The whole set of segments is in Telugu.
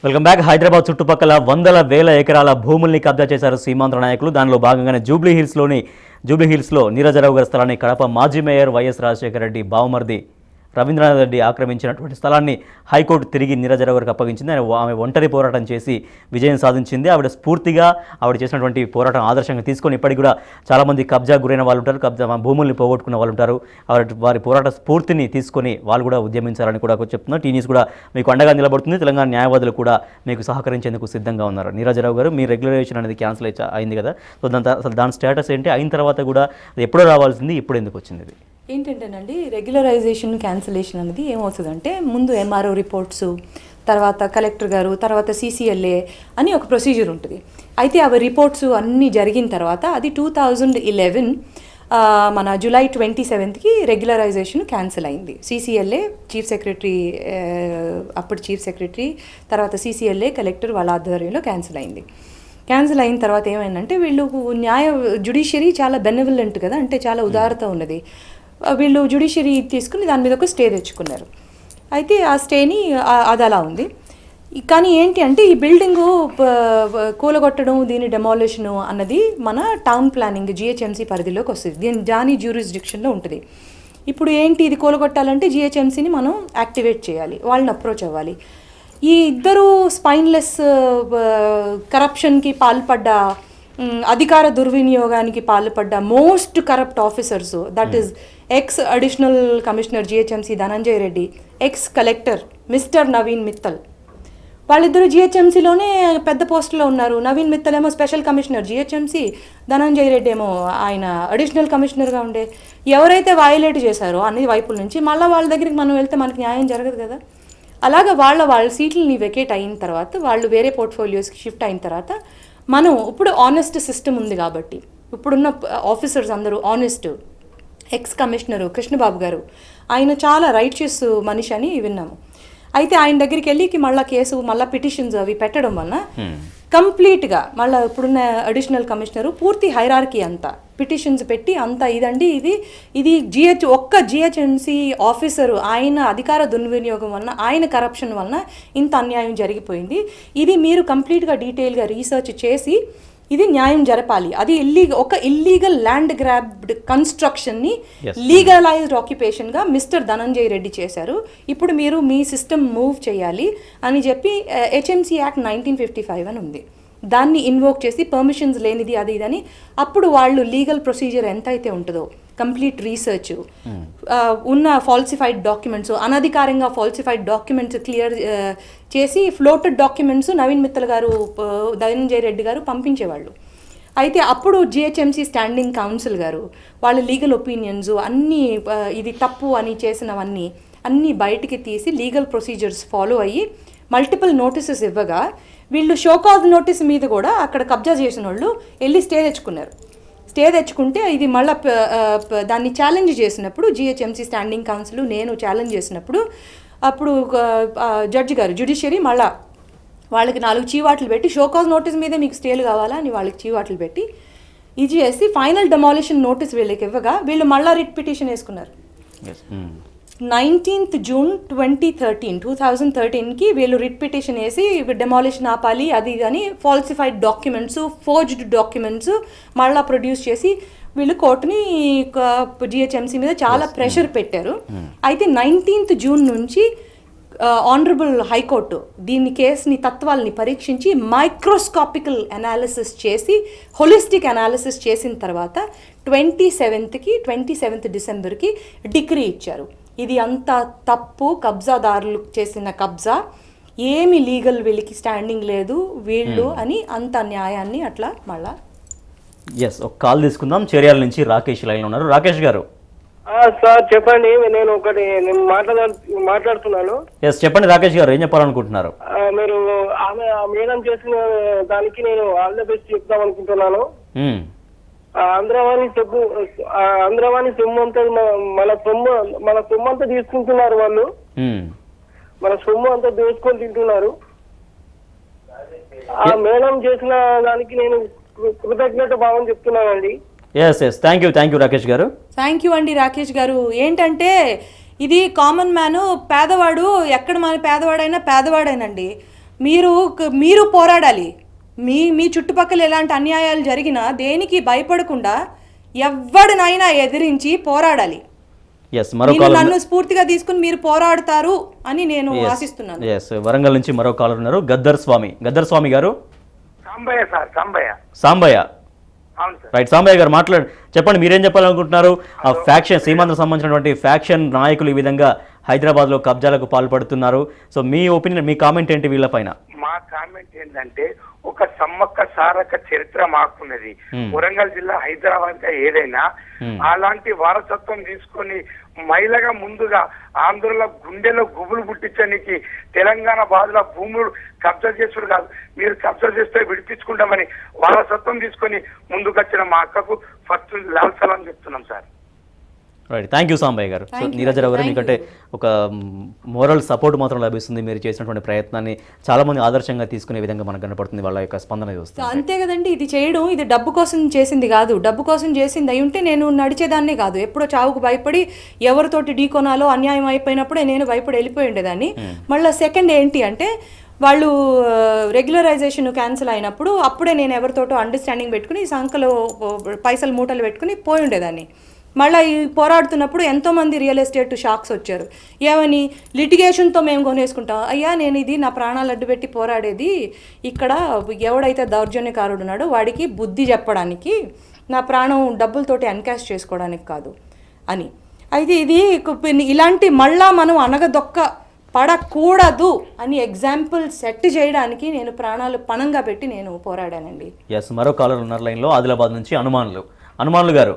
Welcome back. హైదరాబాద్ చుట్టుపక్కల వందల వేల ఎకరాల భూముల్ని కబ్జా చేశారు సీమాంధ్ర నాయకులు. దానిలో భాగంగానే జూబ్లీహిల్స్లో నీరజరావు గారి స్థలాన్ని కడప మాజీ మేయర్ వైఎస్ రాజశేఖర రెడ్డి బావమర్ది రవీంద్రనాథ్ రెడ్డి ఆక్రమించినటువంటి స్థలాన్ని హైకోర్టు తిరిగి నీరజరావు గారికి అప్పగించింది. ఆమె ఒంటరి పోరాటం చేసి విజయం సాధించింది. ఆవిడ స్ఫూర్తిగా ఆవిడ చేసినటువంటి పోరాటం ఆదర్శంగా తీసుకొని ఇప్పటికి కూడా చాలామంది కబ్జా గురైన వాళ్ళు ఉంటారు, భూముల్ని పోగొట్టుకున్న వాళ్ళు ఉంటారు. వారి పోరాట స్ఫూర్తిని తీసుకొని వాళ్ళు కూడా ఉద్యమించాలని కూడా చెప్తున్నారు. టీనీస్ కూడా మీకు అండగా నిలబడుతుంది. తెలంగాణ న్యాయవాదులు కూడా మీకు సహకరించేందుకు సిద్ధంగా ఉన్నారు. నీరజరావు గారు, మీ రెగ్యులరైజేషన్ అనేది క్యాన్సిల్ అయింది కదా, సో దాని స్టేటస్ ఏంటి? అయిన తర్వాత కూడా అది ఎప్పుడో రావాల్సింది, ఇప్పుడు ఎందుకు వచ్చింది? ఇది ఏంటంటేనండి, రెగ్యులరైజేషన్ క్యాన్సిలేషన్ అనేది ఏమవుతుందంటే, ముందు ఎంఆర్ఓ రిపోర్ట్స్, తర్వాత కలెక్టర్ గారు, తర్వాత CCLA అని ఒక ప్రొసీజర్ ఉంటుంది. అయితే అవి రిపోర్ట్స్ అన్నీ జరిగిన తర్వాత అది 2011 మన జూలై 27కి రెగ్యులరైజేషన్ క్యాన్సిల్ అయింది. CCLA చీఫ్ సెక్రటరీ, అప్పుడు చీఫ్ సెక్రటరీ, తర్వాత CCLA కలెక్టర్ వాళ్ళ ఆధ్వర్యంలో క్యాన్సిల్ అయింది. క్యాన్సిల్ అయిన తర్వాత ఏమైందంటే, వీళ్ళు జ్యుడిషియరీ చాలా బెనెవలెంట్ కదా, అంటే చాలా ఉదారత ఉన్నది. వీళ్ళు జ్యుడిషియరీ తీసుకుని దాని మీద ఒక స్టే తెచ్చుకున్నారు. అయితే ఆ స్టేని అది అలా ఉంది. కానీ ఏంటి అంటే, ఈ బిల్డింగు కూలగొట్టడం, దీని డెమాలిషను అన్నది మన టౌన్ ప్లానింగ్ GHMC పరిధిలోకి వస్తుంది. దాని జ్యూరిస్డిక్షన్లో ఉంటుంది. ఇప్పుడు ఏంటి, ఇది కూలగొట్టాలంటే GHMCని మనం యాక్టివేట్ చేయాలి, వాళ్ళని అప్రోచ్ అవ్వాలి. ఈ ఇద్దరు స్పైన్లెస్ కరప్షన్కి పాల్పడ్డ, అధికార దుర్వినియోగానికి పాల్పడ్డ most corrupt officers, that is ex additional commissioner GHMC Dhananjay Reddy, ex collector mister Naveen Mittal. వాళ్ళిద్దరూ GHMCలోనే పెద్ద పోస్టులో ఉన్నారు. నవీన్ మిత్తల్ ఏమో special commissioner GHMC, Dhananjay Reddy ఏమో ఆయన అడిషనల్ కమిషనర్గా ఉండే. ఎవరైతే వయలేట్ చేశారో అన్ని వైపుల నుంచి మళ్ళీ వాళ్ళ దగ్గరికి మనం వెళ్తే మనకి న్యాయం జరగదు కదా. అలాగే వాళ్ళ సీట్లని వెకేట్ అయిన తర్వాత, వాళ్ళు వేరే పోర్ట్ఫోలియోస్కి షిఫ్ట్ అయిన తర్వాత, మనం ఇప్పుడు ఆనెస్ట్ సిస్టమ్ ఉంది కాబట్టి, ఇప్పుడున్న ఆఫీసర్స్ అందరూ ఆనెస్ట్. ఎక్స్ కమిషనరు కృష్ణబాబు గారు, ఆయన చాలా రైట్షియస్ మనిషి అని విన్నాము. అయితే ఆయన దగ్గరికి వెళ్ళి మళ్ళీ కేసు, మళ్ళీ పిటిషన్స్ అవి పెట్టడం వలన కంప్లీట్గా మళ్ళీ ఇప్పుడున్న అడిషనల్ కమిషనరు పూర్తి హైరార్కీ అంతా పిటిషన్స్ పెట్టి అంతా ఇదండి, ఇది ఒక్క GHMC ఆఫీసరు ఆయన అధికార దుర్వినియోగం వలన, ఆయన కరప్షన్ వలన ఇంత అన్యాయం జరిగిపోయింది. ఇది మీరు కంప్లీట్గా డీటెయిల్గా రీసెర్చ్ చేసి ఇది న్యాయం జరపాలి. అది ఒక ఇల్లీగల్ ల్యాండ్ గ్రాబ్డ్ కన్స్ట్రక్షన్ని లీగలైజ్డ్ ఆక్యుపేషన్గా మిస్టర్ ధనంజయ్ రెడ్డి చేశారు. ఇప్పుడు మీరు మీ సిస్టమ్ మూవ్ చేయాలి అని చెప్పి HMC యాక్ట్ 1955 అని ఉంది, దాన్ని ఇన్వోక్ చేసి పర్మిషన్స్ లేనిది అది ఇదని, అప్పుడు వాళ్ళు లీగల్ ప్రొసీజర్ ఎంత అయితే ఉంటుందో కంప్లీట్ రీసెర్చ్, ఉన్న ఫాల్సిఫైడ్ డాక్యుమెంట్స్, అనధికారంగా ఫాల్సిఫైడ్ డాక్యుమెంట్స్ క్లియర్ చేసి ఫ్లోటెడ్ డాక్యుమెంట్స్ నవీన్ మిత్తల్ గారు, ధనంజయ్ రెడ్డి గారు పంపించేవాళ్ళు. అయితే అప్పుడు GHMC స్టాండింగ్ కౌన్సిల్ గారు వాళ్ళ లీగల్ ఒపీనియన్స్ అన్నీ ఇది తప్పు అని చేసినవన్నీ అన్నీ బయటికి తీసి లీగల్ ప్రొసీజర్స్ ఫాలో అయ్యి మల్టిపుల్ నోటీసెస్ ఇవ్వగా, వీళ్ళు షోకాజ్ నోటీస్ మీద కూడా అక్కడ కబ్జా చేసిన వాళ్ళు వెళ్ళి స్టే తెచ్చుకుంటే ఇది మళ్ళీ దాన్ని ఛాలెంజ్ చేసినప్పుడు GHMC స్టాండింగ్ కౌన్సిల్, నేను ఛాలెంజ్ చేసినప్పుడు, అప్పుడు జడ్జి గారు జ్యుడిషియరీ మళ్ళీ వాళ్ళకి 4 చీవాట్లు పెట్టి, షోకాజ్ నోటీస్ మీదే మీకు స్టేలు కావాలా అని వాళ్ళకి చీవాట్లు పెట్టి ఇది చేసి ఫైనల్ డెమాలిషన్ నోటీస్ వీళ్ళకి ఇవ్వగా, వీళ్ళు మళ్ళీ రిట్ పిటిషన్ వేసుకున్నారు. 19th June 2013కి వీళ్ళు రిట్ పిటిషన్ వేసి డెమాలిషన్ ఆపాలి అది అని ఫాల్సిఫైడ్ డాక్యుమెంట్స్, ఫోర్జ్డ్ డాక్యుమెంట్స్ మళ్ళీ ప్రొడ్యూస్ చేసి వీళ్ళు కోర్టుని GHMC మీద చాలా ప్రెషర్ పెట్టారు. అయితే 19th June నుంచి ఆనరబుల్ హైకోర్టు దీన్ని కేసుని తత్వాలని పరీక్షించి మైక్రోస్కోపికల్ అనాలిసిస్ చేసి, హోలిస్టిక్ అనాలిసిస్ చేసిన తర్వాత 27th Decemberకి డిక్రీ ఇచ్చారు. ఇది అంత తప్పు, కబ్జాదారులు చేసిన కబ్జా, ఏమి లీగల్ వీళ్ళకి స్టాండింగ్ లేదు వీళ్ళు అని అంత న్యాయాన్ని అట్లా మళ్ళా. ఒక కాల్ తీసుకుందాం. చేర్యాల నుంచి రాకేష్ లైన్లో ఉన్నారు. రాకేష్ గారు సార్ చెప్పండి, నేను మాట్లాడుతున్నాను. చెప్పండి రాకేష్ గారు, ఏం చెప్పాలనుకుంటున్నారు? మీరు ఆమె మేడం చేసిన దానికి నేను ఆల్ ద బెస్ట్ చెప్తాం అనుకుంటున్నాను. ఆంధ్రవాణి సొమ్ము అంతా మన సొమ్ము అంతా తీసుకుంటున్నారు వాళ్ళు, మన సొమ్ము అంతా దోచుకొని తింటున్నారు. ఆ మేడం చేసిన దానికి నేను కృతజ్ఞత భావం చెప్తున్నానండి. థ్యాంక్ యూ రాకేష్ గారు. థ్యాంక్ యూ అండి రాకేష్ గారు. ఏంటంటే ఇది కామన్ మ్యాన్, పేదవాడు ఎక్కడ మన పేదవాడైనా పేదవాడేనండి. మీరు పోరాడాలి. మీ చుట్టుపక్కల ఎలాంటి అన్యాయాలు జరిగినా దేనికి భయపడకుండా ఎవరినైనా ఎదిరించి పోరాడాలి. నన్ను స్ఫూర్తిగా తీసుకుని మీరు పోరాడతారు అని నేను ఆశిస్తున్నాను. వరంగల్ నుంచి మరో కాలర్ ఉన్నారు, గద్దర్ స్వామి గారు. సాంబయ్య రైట్. సాంబయ్య గారు చెప్పండి, మీరేం చెప్పాలనుకుంటున్నారు? ఆ ఫ్యాక్షన్ సీమాంధ్ర సంబంధించినటువంటి ఫ్యాక్షన్ నాయకులు ఈ విధంగా హైదరాబాద్ లో కబ్జాలకు పాల్పడుతున్నారు. సో మీ ఒపీనియన్, మీ కామెంట్ ఏంటి వీళ్ళపైన? మా కామెంట్ ఏంటంటే, ఒక సమ్మక్క సారక చరిత్ర మాకున్నది. వరంగల్ జిల్లా హైదరాబాద్ గా ఏదైనా అలాంటి వారసత్వం తీసుకొని మహిళగా ముందుగా ఆంధ్రుల గుండెలో గుబులు పుట్టించడానికి తెలంగాణ బాధల భూములు కబ్జా చేసుడు కాదు, మీరు కబ్జా చేస్తే విడిపించుకుంటామని వారసత్వం తీసుకొని ముందుకొచ్చిన మా అక్కకు ఫస్ట్ లాల్ సలాం చెప్తున్నాం sir. Right, thank you Sambaiah గారు. సో నీరజరావు గారు, మీకంటే ఒక మోరల్ సపోర్ట్ మాత్రం లభిస్తుంది. మీరు చేసినటువంటి ప్రయత్నాన్ని చాలా మంది ఆదర్శంగా తీసుకునే విధంగా మనకు కనపడుతుంది, వాళ్ళ యొక్క స్పందన చూస్తుంది. అంతే కదండి, ఇది చేయడం ఇది డబ్బు కోసం చేసింది కాదు. డబ్బు కోసం చేసింది అయి ఉంటే నేను నడిచేదాన్నే కాదు. ఎప్పుడో చావుకు భయపడి ఎవరితోటి ఢీకొనాలో అన్యాయం అయిపోయినప్పుడే నేను భయపడి వెళ్ళిపోయి ఉండేదాన్ని. మళ్ళీ సెకండ్ ఏంటి అంటే, వాళ్ళు రెగ్యులరైజేషన్ క్యాన్సిల్ అయినప్పుడు అప్పుడే నేను ఎవరితోటో అండర్స్టాండింగ్ పెట్టుకుని సంఖ్యలో పైసలు మూటలు పెట్టుకుని పోయి ఉండేదాన్ని. మళ్ళీ ఈ పోరాడుతున్నప్పుడు ఎంతోమంది రియల్ ఎస్టేట్ షాక్స్ వచ్చారు. ఏమని, లిటిగేషన్తో మేము కొనేసుకుంటాం. అయ్యా, నేను ఇది నా ప్రాణాలు అడ్డుపెట్టి పోరాడేది ఇక్కడ ఎవడైతే దౌర్జన్యకారుడు ఉన్నాడో వాడికి బుద్ధి చెప్పడానికి, నా ప్రాణం డబ్బులతోటి ఎన్కాష్ చేసుకోవడానికి కాదు అని. అయితే ఇది ఇలాంటి మళ్ళా మనం అనగదొక్క పడకూడదు అని ఎగ్జాంపుల్ సెట్ చేయడానికి నేను ప్రాణాలు పణంగా పెట్టి నేను పోరాడానండి. ఎస్, మరో కాలర్ ఉన్నారు లైన్లో, ఆదిలాబాద్ నుంచి హనుమాన్లు గారు.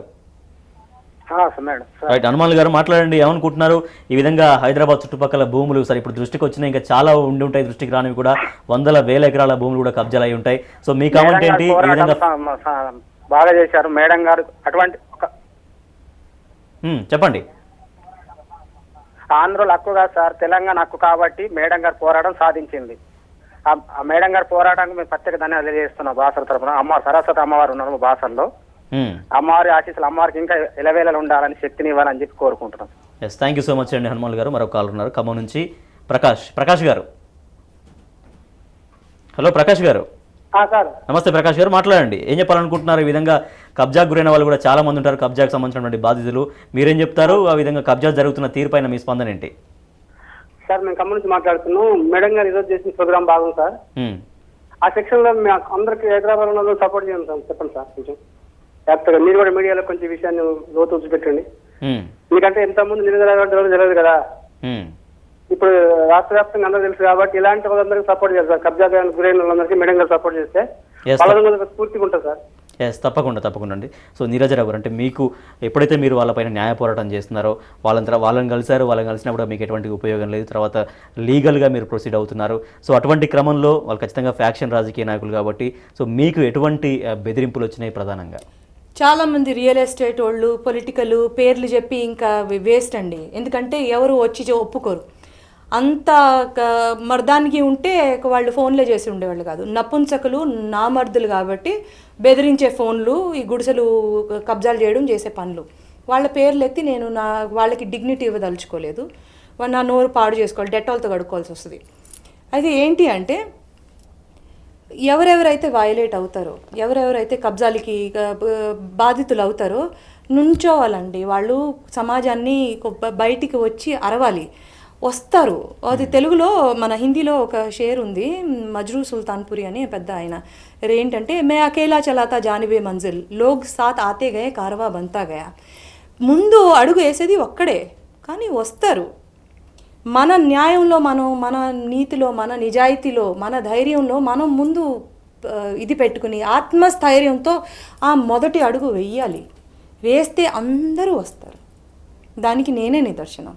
రైట్, హనుమాన్లు గారు మాట్లాడండి, ఏమనుకుంటున్నారు? ఈ విధంగా హైదరాబాద్ చుట్టుపక్కల భూములు సరే ఇప్పుడు దృష్టికి వచ్చినాయి, ఇంకా చాలా ఉండి ఉంటాయి, దృష్టికి రానివి కూడా 100,000 ఎకరాల భూములు కూడా కబ్జాలు అయి ఉంటాయి. సో మీ కామెంట్ ఏంటి? ఈ విధంగా బాగా చేశారు మేడం గారు. అటువంటి చెప్పండి. ఆంధ్రుల హక్కు కాదు సార్, తెలంగాణ హక్కు కాబట్టి మేడం గారు పోరాటం సాధించింది. ఆ మేడం గారు పోరాటానికి మేము ప్రత్యేక ధన్యవాదాలు తెలియజేస్తున్నాం బాసర తరఫున. సరస్వతి అమ్మవారు ఉన్నారు బాసరలో, అమ్మవారి ఆశీస్సులు అమ్మవారికి ఇంకా ఎలవేళలు ఉండాలని, శక్తిని ఇవ్వాలని చెప్పి కోరుకుంటున్నాం. Yes, thank you so much అండి హనుమాన్ గారు. మరొక కాలర్ ఉన్నారు, ఖమ్మం నుంచి ప్రకాష్ గారు. హలో ప్రకాష్ గారు. నమస్తే ప్రకాష్ గారు, మాట్లాడండి, ఏం చెప్పాలనుకుంటున్నారు? ఈ విధంగా కబ్జాకు గురైన వాళ్ళు కూడా చాలా మంది ఉంటారు, కబ్జాకు సంబంధించినటువంటి బాధితులు. మీరేం చెప్తారు? ఆ విధంగా కబ్జా జరుగుతున్న తీరుపైన మీ స్పందన ఏంటి? సార్, మేము ఖమ్మం నుంచి మాట్లాడుతున్నాం. మేడం గారు ఈరోజు చేసిన ప్రోగ్రామ్ బాగుంది సార్. ఆ సెక్షన్ లో అందరికి హైదరాబాద్ లో సపోర్ట్ చేయండి సార్. చెప్పండి సార్, కొంచెం యాక్చువల్గా మీరు కూడా మీడియాలో కొంచెం విషయాన్ని లోతు చూపెట్టండి. ఎందుకంటే ఇంతకుముందు నిరసన తెలియదు కదా, ఇప్పుడు రాష్ట్ర వ్యాప్తంగా అందరూ తెలుసు కాబట్టి ఇలాంటి వాళ్ళందరికీ సపోర్ట్ చేస్తారు. కబ్జా గురైన వాళ్ళందరికీ మేడం గారు సపోర్ట్ చేస్తే వాళ్ళ స్ఫూర్తిగా ఉంటుంది సార్. ఎస్, తప్పకుండా అండి. సో నీరజరావు గారు, అంటే మీకు ఎప్పుడైతే మీరు వాళ్ళపైన న్యాయ పోరాటం చేస్తున్నారో వాళ్ళని కలిసినప్పుడు మీకు ఎటువంటి ఉపయోగం లేదు, తర్వాత లీగల్గా మీరు ప్రొసీడ్ అవుతున్నారు. సో అటువంటి క్రమంలో వాళ్ళు ఖచ్చితంగా ఫ్యాక్షన్ రాజకీయ నాయకులు కాబట్టి, సో మీకు ఎటువంటి బెదిరింపులు వచ్చినాయి ప్రధానంగా? చాలామంది రియల్ ఎస్టేట్ వాళ్ళు పొలిటికల్ పేర్లు చెప్పి ఇంకా వేస్ట్ అండి. ఎందుకంటే ఎవరు వచ్చి ఒప్పుకోరు. అంత మర్దానికి ఉంటే వాళ్ళు ఫోన్లే చేసి ఉండేవాళ్ళు కాదు. నపుంసకులు నామర్దులు కాబట్టి బెదిరించే ఫోన్లు, ఈ గుడిసెలు కబ్జాలు చేయడం, చేసే పనులు, వాళ్ళ పేర్లు ఎత్తి నేను వాళ్ళకి డిగ్నిటీ ఇవ్వదలుచుకోలేదు. నా నోరు పాడు చేసుకోవాలి, డెటాల్తో కడుక్కోవాల్సి వస్తుంది. అయితే ఏంటి అంటే, ఎవరెవరైతే వయలేట్ అవుతారో, ఎవరెవరైతే కబ్జాలకి బాధితులు అవుతారో నుంచోవాలండి. వాళ్ళు సమాజాన్ని బయటికి వచ్చి అరవాలి, వస్తారు. అది తెలుగులో, మన హిందీలో ఒక షేర్ ఉంది, మజ్రూ సుల్తాన్పురి అని పెద్ద ఆయన. ఏంటంటే, మే అకేలా చలాతా జానిబే మంజిల్, లోగ్ సాత్ ఆతే గయే కార్వా బంతా గయా. ముందు అడుగు వేసేది ఒక్కడే, కానీ వస్తారు. మన న్యాయంలో మనం, మన నీతిలో, మన నిజాయితీలో, మన ధైర్యంలో మనం ముందు ఇది పెట్టుకుని ఆత్మస్థైర్యంతో ఆ మొదటి అడుగు వెయ్యాలి. వేస్తే అందరూ వస్తారు. దానికి నేనే నిదర్శనం.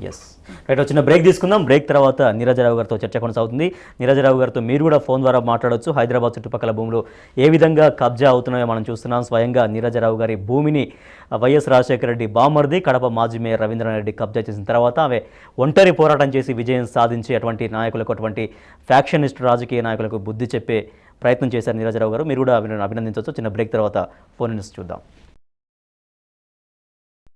ఎస్, రైట్, వచ్చిన బ్రేక్ తీసుకుందాం. బ్రేక్ తర్వాత నీరజరావు గారితో చర్చ కొనసాగుతుంది. నీరజరావు గారితో మీరు కూడా ఫోన్ ద్వారా మాట్లాడవచ్చు. హైదరాబాద్ చుట్టుపక్కల భూములు ఏ విధంగా కబ్జా అవుతున్నాయో మనం చూస్తున్నాం. స్వయంగా నీరజరావు గారి భూమిని వైఎస్ రాజశేఖర రెడ్డి బామ్మర్ది, కడప మాజీ మేయర్ రవీంద్రనాథ్ రెడ్డి కబ్జా చేసిన తర్వాత ఆమె ఒంటరి పోరాటం చేసి విజయం సాధించి అటువంటి నాయకులకు, అటువంటి ఫ్యాక్షనిస్ట్ రాజకీయ నాయకులకు బుద్ధి చెప్పే ప్రయత్నం చేశారు నీరజరావు గారు. మీరు కూడా అభినందించవచ్చు. చిన్న బ్రేక్ తర్వాత ఫోన్ న్యూస్ చూద్దాం.